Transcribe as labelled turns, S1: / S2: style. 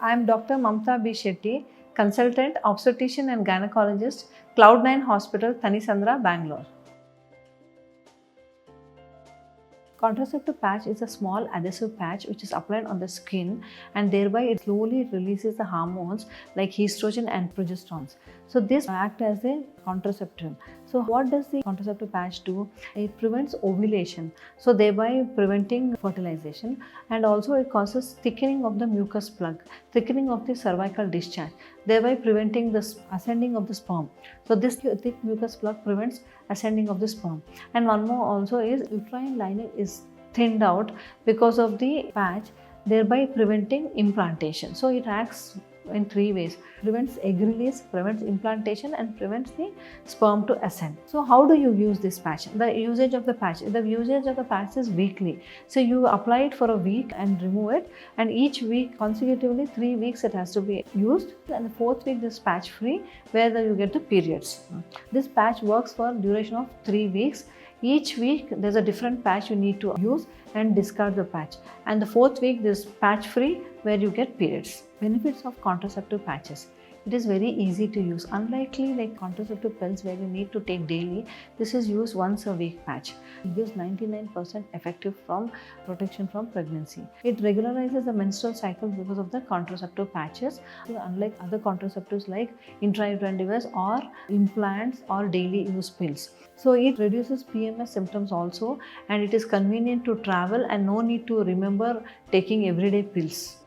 S1: I am Dr. Mamatha Shetty, consultant, obstetrician and gynecologist, Cloudnine Hospital, Thanisandra, Bangalore. Contraceptive patch is a small adhesive patch which is applied on the skin, and thereby it slowly releases the hormones like estrogen and progesterones. So this acts as a contraceptive. So what does the contraceptive patch do? It prevents ovulation, so thereby preventing fertilization, and also it causes thickening of the mucus plug, thickening of the cervical discharge, thereby preventing the ascending of the sperm. So this thick mucus plug prevents ascending of the sperm. And one more also is uterine lining is thinned out because of the patch, thereby preventing implantation. So it acts in three ways: prevents egg release, prevents implantation, and prevents the sperm to ascend. So how do you use this patch? The usage of the patch is weekly. So you apply it for a week and remove it, and each week consecutively 3 weeks it has to be used, and the fourth week this patch free, where you get the periods. This patch works for duration of 3 weeks. Each week there's a different patch you need to use and discard the patch, and the fourth week this patch free, where you get periods. Benefits of contraceptive patches: it is very easy to use. Unlikely like contraceptive pills where you need to take daily, this is used once a week patch. It gives 99% effective from protection from pregnancy. It regularizes the menstrual cycle because of the contraceptive patches. So unlike other contraceptives like intrauterine device or implants or daily use pills. So it reduces PMS symptoms also, and it is convenient to travel and no need to remember taking everyday pills.